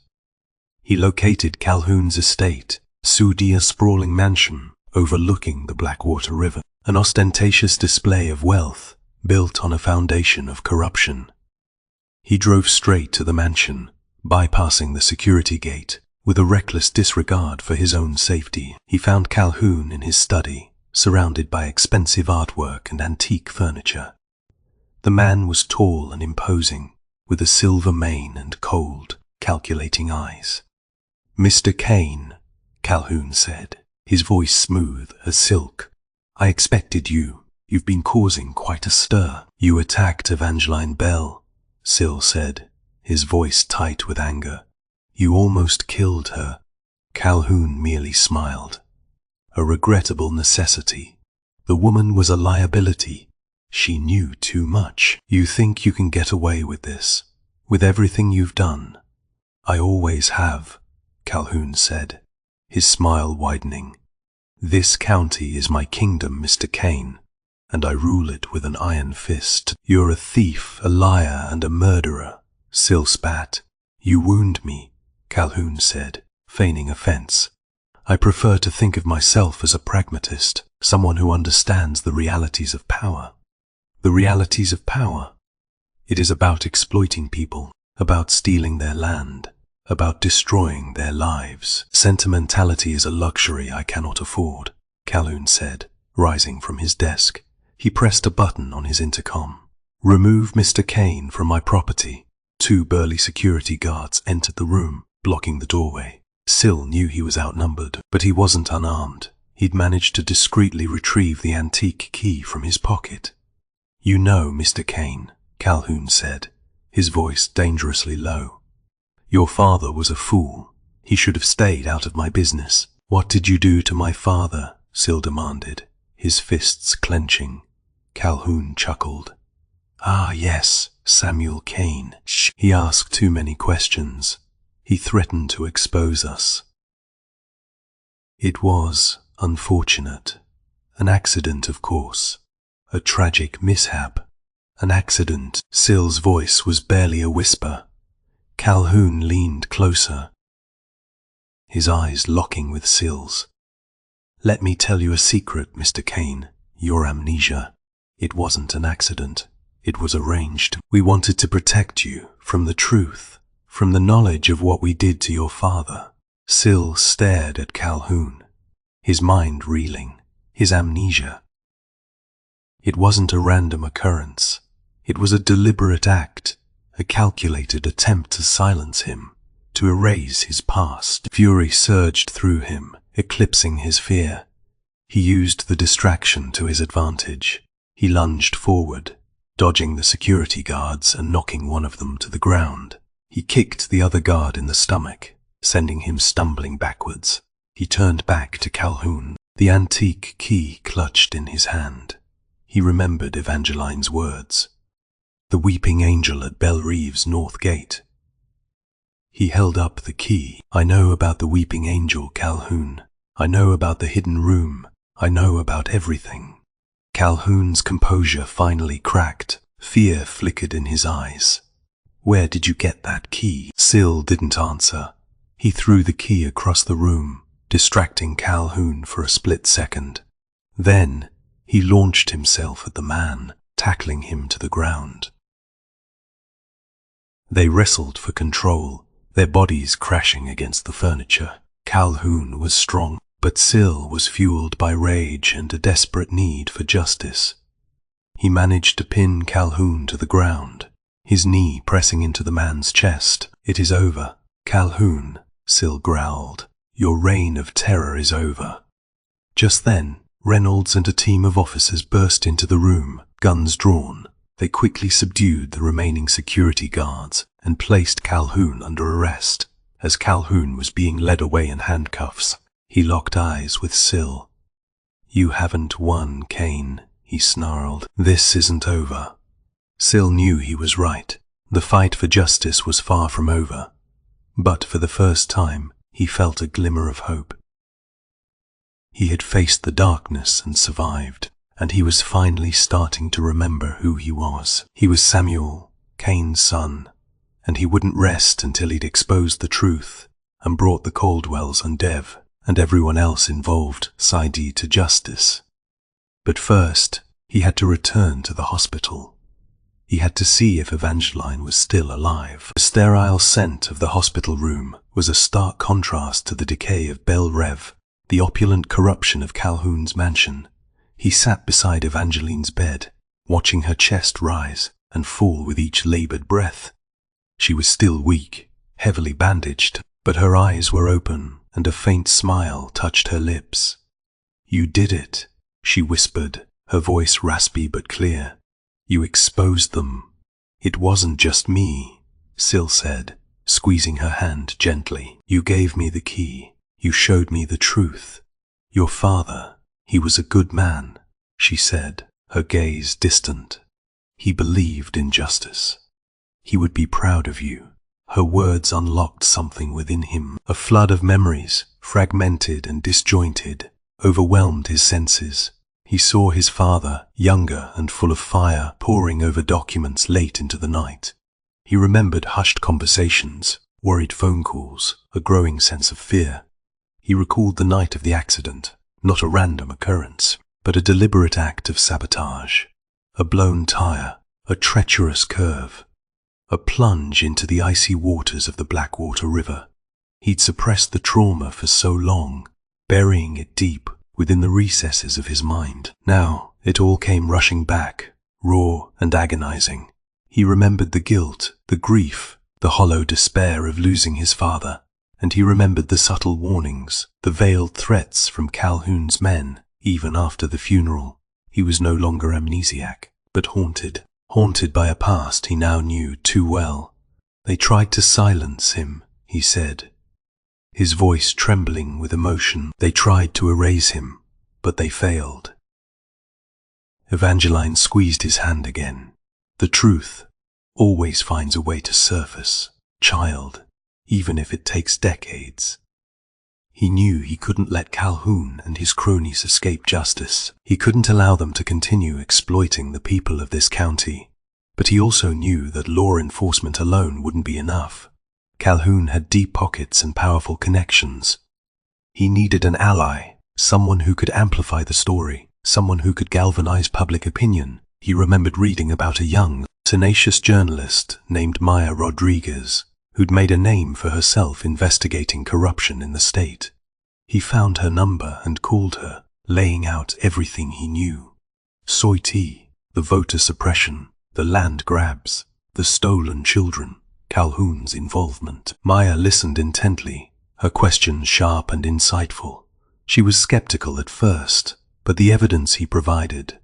He located Calhoun's estate, a sprawling mansion overlooking the Blackwater River, an ostentatious display of wealth built on a foundation of corruption. He drove straight to the mansion, bypassing the security gate. With a reckless disregard for his own safety, he found Calhoun in his study, surrounded by expensive artwork and antique furniture. The man was tall and imposing, with a silver mane and cold, calculating eyes. "Mr. Kane," Calhoun said, his voice smooth as silk. "I expected you. You've been causing quite a stir." "You attacked Evangeline Belle," Sil said, his voice tight with anger. "You almost killed her." Calhoun merely smiled. "A regrettable necessity. The woman was a liability. She knew too much." "You think you can get away with this, with everything you've done?" "I always have," Calhoun said, his smile widening. "This county is my kingdom, Mr. Kane, and I rule it with an iron fist." "You're a thief, a liar, and a murderer," Sil spat. "You wound me," Calhoun said, feigning offense. "I prefer to think of myself as a pragmatist, someone who understands the realities of power." "The realities of power?" "It is about exploiting people, about stealing their land, about destroying their lives." "Sentimentality is a luxury I cannot afford," Calhoun said, rising from his desk. He pressed a button on his intercom. "Remove Mr. Kane from my property." 2 burly security guards entered the room, blocking the doorway. Sil knew he was outnumbered, but he wasn't unarmed. He'd managed to discreetly retrieve the antique key from his pocket. "You know, Mr. Kane," Calhoun said, his voice dangerously low. "Your father was a fool. He should have stayed out of my business." "What did you do to my father?" Sil demanded, his fists clenching. Calhoun chuckled. "Ah, yes, Samuel Kane. Shh. He asked too many questions. He threatened to expose us." "It was unfortunate. An accident, of course. A tragic mishap. An accident." Sil's voice was barely a whisper. Calhoun leaned closer, his eyes locking with Sil's. "Let me tell you a secret, Mr. Kane. Your amnesia. It wasn't an accident. It was arranged. We wanted to protect you from the truth, from the knowledge of what we did to your father." Sil stared at Calhoun, his mind reeling, his amnesia. It wasn't a random occurrence. It was a deliberate act, a calculated attempt to silence him, to erase his past. Fury surged through him, eclipsing his fear. He used the distraction to his advantage. He lunged forward, dodging the security guards and knocking one of them to the ground. He kicked the other guard in the stomach, sending him stumbling backwards. He turned back to Calhoun, the antique key clutched in his hand. He remembered Evangeline's words. The weeping angel at Belle Reve's north gate. He held up the key. I know about the weeping angel, Calhoun. I know about the hidden room. I know about everything. Calhoun's composure finally cracked. Fear flickered in his eyes. Where did you get that key? Sil didn't answer. He threw the key across the room, distracting Calhoun for a split second. Then, he launched himself at the man, tackling him to the ground. They wrestled for control, their bodies crashing against the furniture. Calhoun was strong, but Sil was fueled by rage and a desperate need for justice. He managed to pin Calhoun to the ground, his knee pressing into the man's chest. It is over, Calhoun, Sil growled. Your reign of terror is over. Just then, Reynolds and a team of officers burst into the room, guns drawn. They quickly subdued the remaining security guards and placed Calhoun under arrest. As Calhoun was being led away in handcuffs, he locked eyes with Sil. You haven't won, Kane, he snarled. This isn't over. Sil knew he was right. The fight for justice was far from over. But for the first time, he felt a glimmer of hope. He had faced the darkness and survived, and he was finally starting to remember who he was. He was Samuel, Kane's son, and he wouldn't rest until he'd exposed the truth and brought the Caldwells and Dev and everyone else involved, Saidi, to justice. But first, he had to return to the hospital. He had to see if Evangeline was still alive. The sterile scent of the hospital room was a stark contrast to the decay of Belle Reve, the opulent corruption of Calhoun's mansion. He sat beside Evangeline's bed, watching her chest rise and fall with each labored breath. She was still weak, heavily bandaged, but her eyes were open and a faint smile touched her lips. You did it, she whispered, her voice raspy but clear. You exposed them. It wasn't just me, Sil said, squeezing her hand gently. You gave me the key. You showed me the truth. Your father, he was a good man, she said, her gaze distant. He believed in justice. He would be proud of you. Her words unlocked something within him. A flood of memories, fragmented and disjointed, overwhelmed his senses. He saw his father, younger and full of fire, poring over documents late into the night. He remembered hushed conversations, worried phone calls, a growing sense of fear. He recalled the night of the accident, not a random occurrence, but a deliberate act of sabotage. A blown tire, a treacherous curve, a plunge into the icy waters of the Blackwater River. He'd suppressed the trauma for so long, burying it deep within the recesses of his mind. Now it all came rushing back, raw and agonizing. He remembered the guilt, the grief, the hollow despair of losing his father, and he remembered the subtle warnings, the veiled threats from Calhoun's men, even after the funeral. He was no longer amnesiac, but haunted by a past he now knew too well. They tried to silence him, he said, his voice trembling with emotion. They tried to erase him, but they failed. Evangeline squeezed his hand again. The truth always finds a way to surface, child, even if it takes decades. He knew he couldn't let Calhoun and his cronies escape justice. He couldn't allow them to continue exploiting the people of this county. But he also knew that law enforcement alone wouldn't be enough. Calhoun had deep pockets and powerful connections. He needed an ally, someone who could amplify the story, someone who could galvanize public opinion. He remembered reading about a young, tenacious journalist named Maya Rodriguez, who'd made a name for herself investigating corruption in the state. He found her number and called her, laying out everything he knew. Soy tea, the voter suppression, the land grabs, the stolen children, Calhoun's involvement. Maya listened intently, her questions sharp and insightful. She was skeptical at first, but the evidence he provided,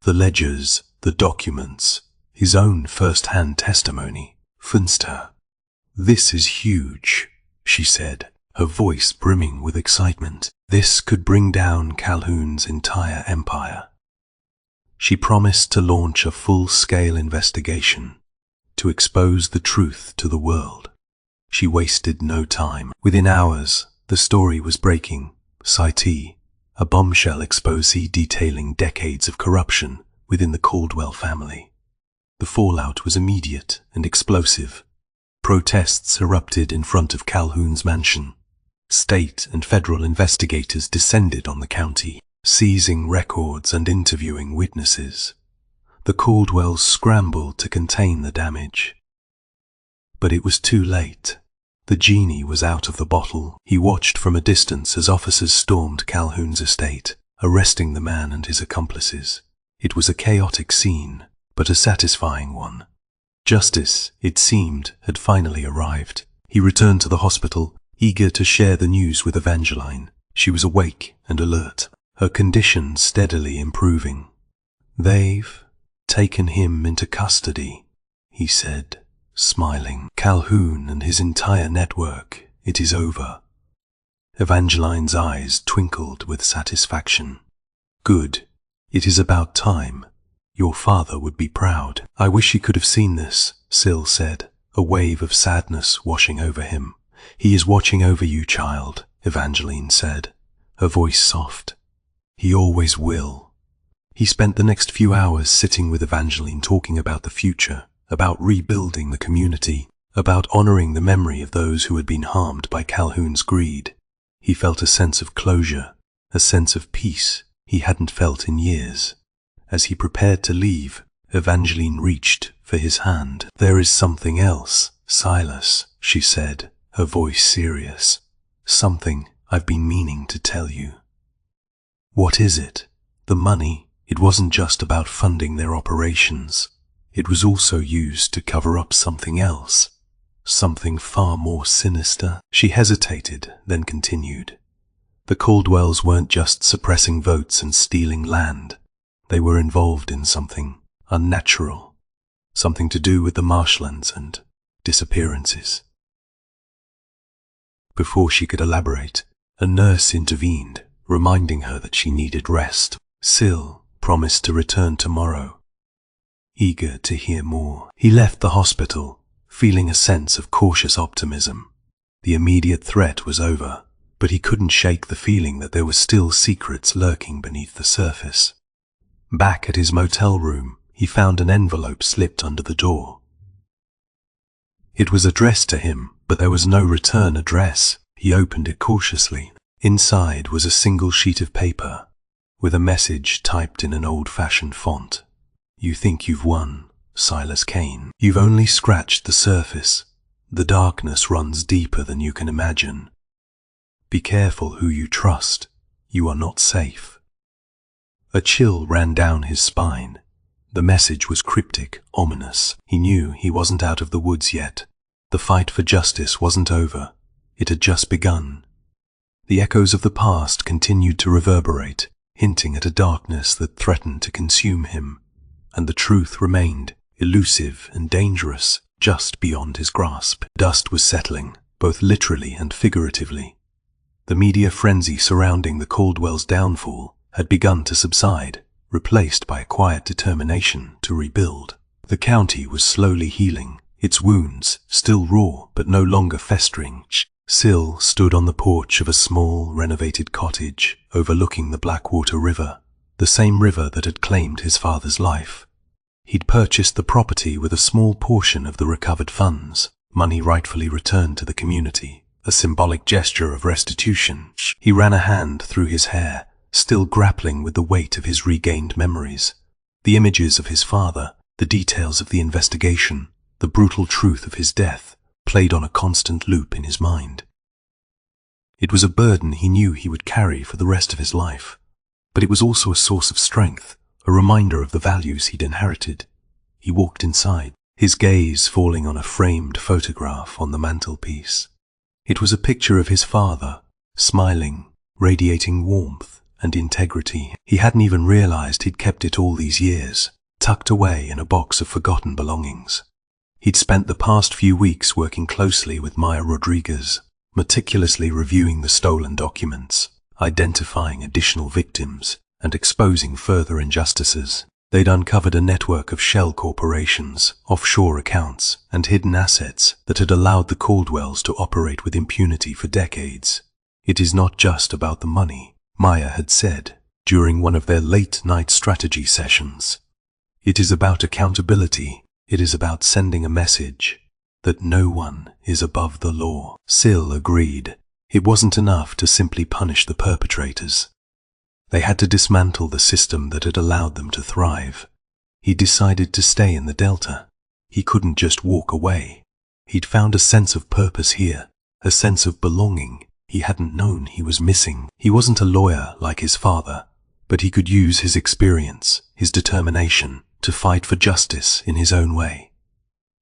the ledgers, the documents, his own first-hand testimony, convinced her. This is huge, she said, her voice brimming with excitement. This could bring down Calhoun's entire empire. She promised to launch a full-scale investigation, to expose the truth to the world. She wasted no time. Within hours, the story was breaking. Cite, a bombshell exposé detailing decades of corruption within the Caldwell family. The fallout was immediate and explosive. Protests erupted in front of Calhoun's mansion. State and federal investigators descended on the county, seizing records and interviewing witnesses. The Caldwells scrambled to contain the damage. But it was too late. The genie was out of the bottle. He watched from a distance as officers stormed Calhoun's estate, arresting the man and his accomplices. It was a chaotic scene, but a satisfying one. Justice, it seemed, had finally arrived. He returned to the hospital, eager to share the news with Evangeline. She was awake and alert, her condition steadily improving. "They've taken him into custody," he said, smiling. "Calhoun and his entire network, it is over." Evangeline's eyes twinkled with satisfaction. "Good. It is about time. Your father would be proud." "I wish he could have seen this," Sil said, a wave of sadness washing over him. "He is watching over you, child," Evangeline said, her voice soft. "He always will." He spent the next few hours sitting with Evangeline talking about the future, about rebuilding the community, about honoring the memory of those who had been harmed by Calhoun's greed. He felt a sense of closure, a sense of peace he hadn't felt in years. As he prepared to leave, Evangeline reached for his hand. "There is something else, Silas," she said, her voice serious. "Something I've been meaning to tell you." "What is it?" "The money. It wasn't just about funding their operations. It was also used to cover up something else, something far more sinister." She hesitated, then continued. "The Caldwells weren't just suppressing votes and stealing land. They were involved in something unnatural, something to do with the marshlands and disappearances." Before she could elaborate, a nurse intervened, reminding her that she needed rest. Sil promised to return tomorrow, eager to hear more. He left the hospital, feeling a sense of cautious optimism. The immediate threat was over, but he couldn't shake the feeling that there were still secrets lurking beneath the surface. Back at his motel room, he found an envelope slipped under the door. It was addressed to him, but there was no return address. He opened it cautiously. Inside was a single sheet of paper, with a message typed in an old-fashioned font. "You think you've won, Silas Kane. You've only scratched the surface. The darkness runs deeper than you can imagine. Be careful who you trust. You are not safe." A chill ran down his spine. The message was cryptic, ominous. He knew he wasn't out of the woods yet. The fight for justice wasn't over. It had just begun. The echoes of the past continued to reverberate, hinting at a darkness that threatened to consume him. And the truth remained, elusive and dangerous, just beyond his grasp. Dust was settling, both literally and figuratively. The media frenzy surrounding the Caldwells' downfall had begun to subside, replaced by a quiet determination to rebuild. The county was slowly healing, its wounds still raw but no longer festering. Sil stood on the porch of a small, renovated cottage overlooking the Blackwater River, the same river that had claimed his father's life. He'd purchased the property with a small portion of the recovered funds, money rightfully returned to the community, a symbolic gesture of restitution. He ran a hand through his hair, still grappling with the weight of his regained memories. The images of his father, the details of the investigation, the brutal truth of his death, played on a constant loop in his mind. It was a burden he knew he would carry for the rest of his life, but it was also a source of strength, a reminder of the values he'd inherited. He walked inside, his gaze falling on a framed photograph on the mantelpiece. It was a picture of his father, smiling, radiating warmth and integrity. He hadn't even realized he'd kept it all these years, tucked away in a box of forgotten belongings. He'd spent the past few weeks working closely with Maya Rodriguez, meticulously reviewing the stolen documents, identifying additional victims, and exposing further injustices. They'd uncovered a network of shell corporations, offshore accounts, and hidden assets that had allowed the Caldwells to operate with impunity for decades. "It is not just about the money," Maya had said during one of their late-night strategy sessions. "It is about accountability. It is about sending a message that no one is above the law." Sil agreed. It wasn't enough to simply punish the perpetrators. They had to dismantle the system that had allowed them to thrive. He decided to stay in the Delta. He couldn't just walk away. He'd found a sense of purpose here, a sense of belonging he hadn't known he was missing. He wasn't a lawyer like his father, but he could use his experience, his determination, to fight for justice in his own way.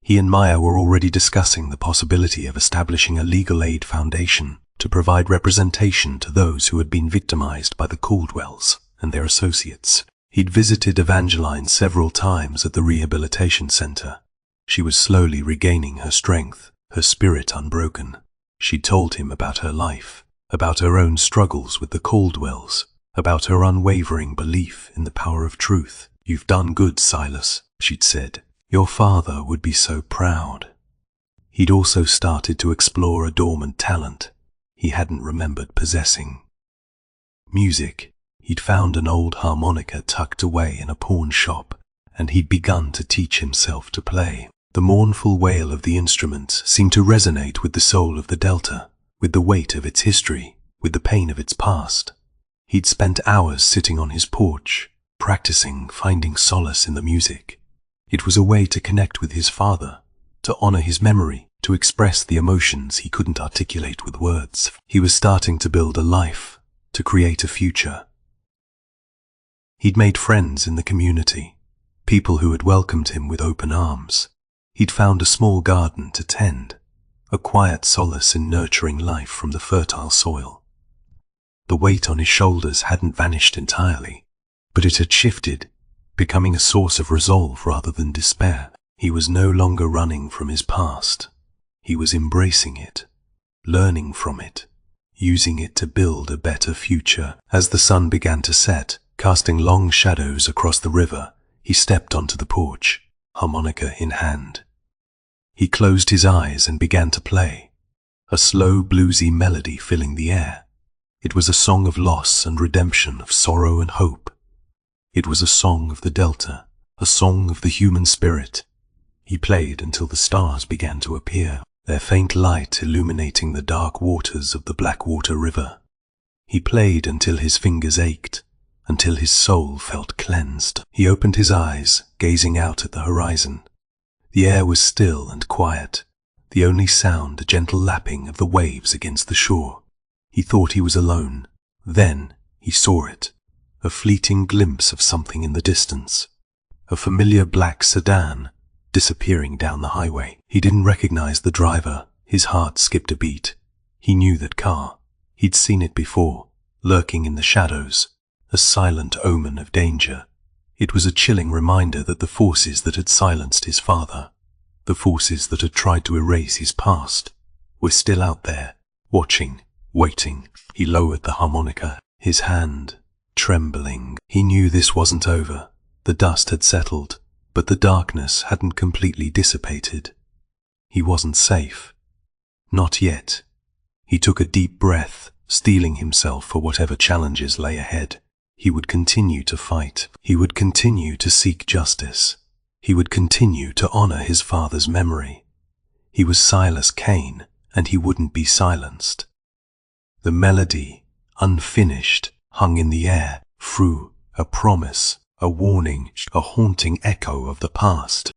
He and Maya were already discussing the possibility of establishing a legal aid foundation to provide representation to those who had been victimized by the Caldwells and their associates. He'd visited Evangeline several times at the rehabilitation center. She was slowly regaining her strength, her spirit unbroken. She told him about her life, about her own struggles with the Caldwells, about her unwavering belief in the power of truth. "You've done good, Silas," she'd said. "Your father would be so proud." He'd also started to explore a dormant talent he hadn't remembered possessing. Music. He'd found an old harmonica tucked away in a pawn shop, and he'd begun to teach himself to play. The mournful wail of the instrument seemed to resonate with the soul of the Delta, with the weight of its history, with the pain of its past. He'd spent hours sitting on his porch, practicing, finding solace in the music. It was a way to connect with his father, to honor his memory, to express the emotions he couldn't articulate with words. He was starting to build a life, to create a future. He'd made friends in the community, people who had welcomed him with open arms. He'd found a small garden to tend, a quiet solace in nurturing life from the fertile soil. The weight on his shoulders hadn't vanished entirely, but it had shifted, becoming a source of resolve rather than despair. He was no longer running from his past. He was embracing it, learning from it, using it to build a better future. As the sun began to set, casting long shadows across the river, he stepped onto the porch, harmonica in hand. He closed his eyes and began to play, a slow bluesy melody filling the air. It was a song of loss and redemption, of sorrow and hope. It was a song of the Delta, a song of the human spirit. He played until the stars began to appear, their faint light illuminating the dark waters of the Blackwater River. He played until his fingers ached, until his soul felt cleansed. He opened his eyes, gazing out at the horizon. The air was still and quiet, the only sound a gentle lapping of the waves against the shore. He thought he was alone. Then he saw it, a fleeting glimpse of something in the distance, a familiar black sedan disappearing down the highway. He didn't recognize the driver. His heart skipped a beat. He knew that car. He'd seen it before, lurking in the shadows, a silent omen of danger. It was a chilling reminder that the forces that had silenced his father, the forces that had tried to erase his past, were still out there, watching, waiting. He lowered the harmonica, his hand trembling. He knew this wasn't over. The dust had settled, but the darkness hadn't completely dissipated. He wasn't safe. Not yet. He took a deep breath, steeling himself for whatever challenges lay ahead. He would continue to fight. He would continue to seek justice. He would continue to honor his father's memory. He was Silas Kane, and he wouldn't be silenced. The melody, unfinished, hung in the air, through a promise, a warning, a haunting echo of the past.